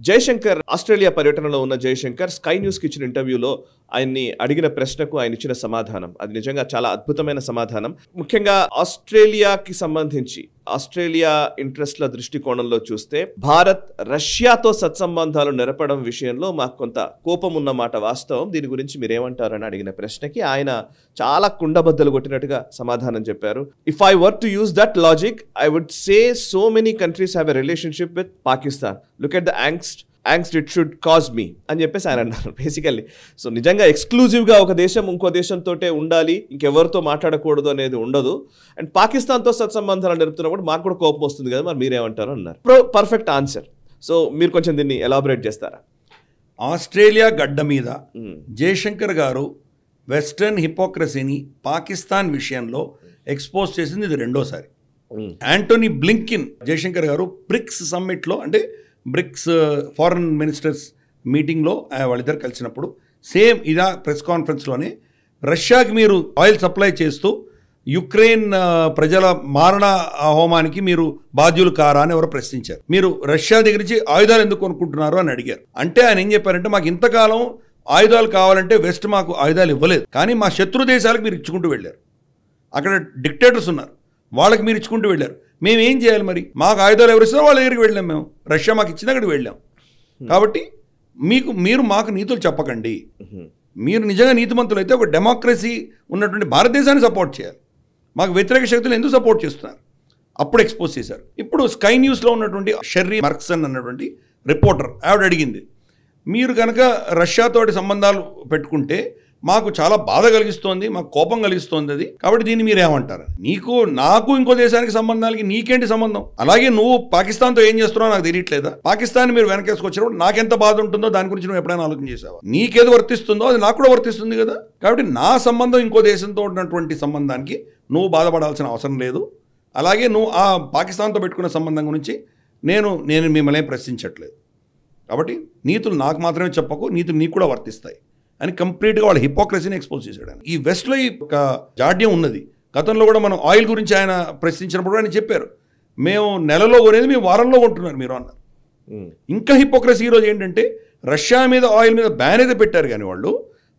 Jayashankar Australia పర్యటనలో ఉన్న Jayashankar sky news కి ఇచ్చిన ఇంటర్వ్యూలో ఆయన్ని అడిగిన ప్రశ్నకు ఆయన ఇచ్చిన సమాధానం అది నిజంగా చాలా అద్భుతమైన సమాధానం. ముఖ్యంగా ఆస్ట్రేలియాకి సంబంధించి ఆస్ట్రేలియా ఇంట్రెస్ట్ల దృష్టికోణంలో చూస్తే భారత్ రష్యాతో సత్సంబంధాలు నెరపడం విషయంలో మాకు కొంత కోపం ఉన్నమాట వాస్తవం, దీని గురించి మీరేమంటారని అడిగిన ప్రశ్నకి ఆయన చాలా కుండబద్దలు కొట్టినట్టుగా సమాధానం చెప్పారు. If I were to use that logic I would say so many countries have a relationship with Pakistan, look at the angst it should cause me అని చెప్పేసి ఆయన అన్నారు బేసికల్లీ. సో నిజంగా ఎక్స్క్లూజివ్గా ఒక దేశం ఇంకో దేశంతోటే ఉండాలి, ఇంకెవరితో మాట్లాడకూడదు అనేది ఉండదు. అండ్ పాకిస్తాన్తో సత్సంబంధాలు నెరుపుతున్నప్పుడు మాకు కూడా కోపం వస్తుంది కదా, మరి మీరేమంటారు అన్నారు. Perfect answer. సో మీరు కొంచెం దీన్ని ఎలాబరేట్ చేస్తారా? ఆస్ట్రేలియా గడ్డ మీద జయశంకర్ గారు వెస్టర్న్ హిపోక్రసీని పాకిస్తాన్ విషయంలో ఎక్స్పోజ్ చేసింది ఇది రెండోసారి. యాంటోనీ బ్లింకిన్ జయశంకర్ గారు బ్రిక్స్ సమ్మిట్లో అంటే బ్రిక్స్ ఫారెన్ మినిస్టర్స్ మీటింగ్లో వాళ్ళిద్దరు కలిసినప్పుడు సేమ్ ఇదా ప్రెస్ కాన్ఫరెన్స్లోనే రష్యాకి మీరు ఆయిల్ సప్లై చేస్తూ యుక్రెయిన్ ప్రజల మారణ హోమానికి మీరు బాధ్యులు కారా అని ఎవరో ప్రశ్నించారు. మీరు రష్యా దగ్గర నుంచి ఆయుధాలు ఎందుకు కొనుక్కుంటున్నారు అని అడిగారు. అంటే ఆయన ఏం చెప్పారంటే మాకు ఇంతకాలం ఆయుధాలు కావాలంటే వెస్ట్ మాకు ఆయుధాలు ఇవ్వలేదు, కానీ మా శత్రు దేశాలకు మీరు ఇచ్చుకుంటూ వెళ్ళారు. అక్కడ డిక్టేటర్స్ ఉన్నారు, వాళ్ళకి మీరు ఇచ్చుకుంటూ వెళ్ళారు. మేము ఏం చేయాలి మరి? మాకు ఆయుధాలు ఎవరు ఇస్తారో వాళ్ళ దగ్గరికి వెళ్ళాం, మేము రష్యా మాకు ఇచ్చిన అక్కడికి వెళ్ళాం. కాబట్టి మీరు మాకు నీతులు చెప్పకండి. మీరు నిజంగా నీతిమంతులు అయితే ఒక డెమోక్రసీ ఉన్నటువంటి భారతదేశాన్ని సపోర్ట్ చేయాలి. మాకు వ్యతిరేక శక్తులు ఎందుకు సపోర్ట్ చేస్తున్నారు? అప్పుడు ఎక్స్పోజ్ చేశారు. ఇప్పుడు స్కై న్యూస్లో ఉన్నటువంటి షెర్రీ మర్క్సన్ అన్నటువంటి రిపోర్టర్ ఆవిడ అడిగింది, మీరు కనుక రష్యాతోటి సంబంధాలు పెట్టుకుంటే మాకు చాలా బాధ కలిగిస్తోంది, మాకు కోపం కలిగిస్తోంది అది, కాబట్టి దీన్ని మీరేమంటారు? నాకు ఇంకో దేశానికి సంబంధాలకి నీకేంటి సంబంధం? అలాగే నువ్వు పాకిస్తాన్తో ఏం చేస్తున్నావు నాకు తెలియట్లేదా? పాకిస్తాన్ మీరు వెనకేసుకొచ్చినప్పుడు నాకెంత బాధ ఉంటుందో దాని గురించి నువ్వు ఎప్పుడైనా ఆలోచన చేసావా? నీకేది వర్తిస్తుందో అది నాకు కూడా వర్తిస్తుంది కదా. కాబట్టి నా సంబంధం ఇంకో దేశంతో ఉన్నటువంటి సంబంధానికి నువ్వు బాధపడాల్సిన అవసరం లేదు. అలాగే నువ్వు ఆ పాకిస్తాన్తో పెట్టుకున్న సంబంధం గురించి నేను మిమ్మల్ని ప్రశ్నించట్లేదు. కాబట్టి నీతులు నాకు మాత్రమే చెప్పకు, నీతులు నీకు కూడా వర్తిస్తాయి అని కంప్లీట్గా వాళ్ళ హిపోక్రసీని ఎక్స్పోజ్ చేశాడు. ఈ వెస్ట్లో ఈ ఒక జాడ్యం ఉన్నది. గతంలో కూడా మనం ఆయిల్ గురించి ఆయన ప్రశ్నించినప్పుడు ఆయన చెప్పారు, మేము నెలలో కొనేది మేము వారంలో కొంటున్నారు మీరు అన్నారు. ఇంకా హిపోక్రసీ ఈరోజు ఏంటంటే రష్యా మీద ఆయిల్ మీద బ్యాన్ అయితే పెట్టారు, కానీ వాళ్ళు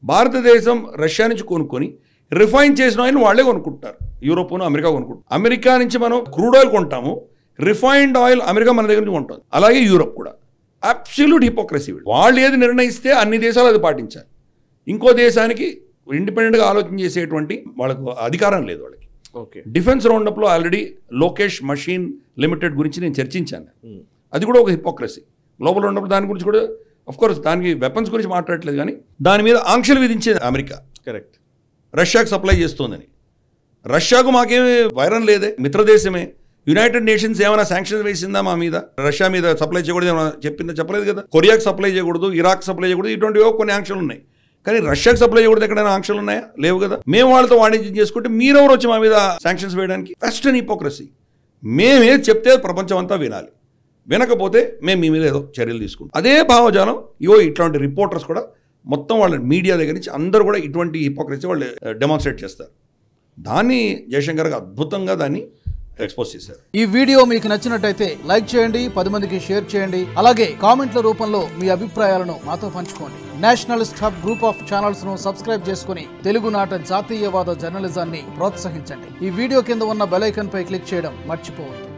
భారతదేశం రష్యా నుంచి కొనుక్కొని రిఫైన్ చేసిన ఆయిల్ వాళ్ళే కొనుక్కుంటారు. యూరోప్ను అమెరికా కొనుక్కుంటారు. అమెరికా నుంచి మనం క్రూడ్ ఆయిల్ కొంటాము, రిఫైన్డ్ ఆయిల్ అమెరికా మన దగ్గర నుంచి కొంటాం. అలాగే యూరోప్ కూడా. Absolute hypocrisy. వాళ్ళు ఏది నిర్ణయిస్తే అన్ని దేశాలు అది పాటించాలి. ఇంకో దేశానికి ఇండిపెండెంట్గా ఆలోచన చేసేటువంటి వాళ్ళకు అధికారం లేదు వాళ్ళకి. ఓకే, డిఫెన్స్ రౌండప్లో ఆల్రెడీ లోకేష్ మషీన్ లిమిటెడ్ గురించి నేను చర్చించాను. అది కూడా ఒక హిపోక్రసీ. గ్లోబల్ రౌండప్ దాని గురించి కూడా అఫ్కోర్స్ దానికి వెపన్స్ గురించి మాట్లాడట్లేదు, కానీ దాని మీద ఆంక్షలు విధించేది అమెరికా. కరెక్ట్. రష్యాకు సప్లై చేస్తోందని. రష్యాకు మాకేమీ వైరం లేదే, మిత్రదేశమే. యునైటెడ్ నేషన్స్ ఏమైనా శాంక్షన్ వేసిందా మా మీద? రష్యా మీద సప్లై చేయకూడదు ఏమైనా చెప్పిందా? చెప్పలేదు కదా. కొరియాకి సప్లై చేయకూడదు, ఇరాక్ సప్లై చేయకూడదు, ఇటువంటివో కొన్ని ఆంక్షలు ఉన్నాయి. కానీ రష్యాకి సప్లై చేయకూడదు ఎక్కడైనా ఆంక్షలు ఉన్నాయా? లేవు కదా. మేము వాళ్ళతో వాణిజ్యం చేసుకుంటే మీరెవరు వచ్చి మా మీద శాంక్షన్స్ వేయడానికి? Western hypocrisy. మేమేది చెప్తే ప్రపంచం అంతా వినాలి, వినకపోతే మేము మీ మీద ఏదో చర్యలు తీసుకుంటాం. అదే భావజాలం ఇట్లాంటి రిపోర్టర్స్ కూడా మొత్తం వాళ్ళ మీడియా దగ్గర నుంచి అందరూ కూడా ఇటువంటి హిపోక్రసీ వాళ్ళు డెమాన్స్ట్రేట్ చేస్తారు. దాన్ని జయశంకర్ అద్భుతంగా దాన్ని ఎక్స్పోజ్ చేశారు. ఈ వీడియో మీకు నచ్చినట్టయితే లైక్ చేయండి, 10 మందికి షేర్ చేయండి. అలాగే కామెంట్ల రూపంలో మీ అభిప్రాయాలను మాతో పంచుకోండి. Nationalist hub group of channels ను సబ్స్క్రైబ్ చేసుకుని తెలుగునాట జాతీయవాద జర్నలిజాన్ని ప్రోత్సహించండి. ఈ వీడియో కింద ఉన్న బెల్ ఐకాన్ పై క్లిక్ చేయడం మర్చిపోవద్దు.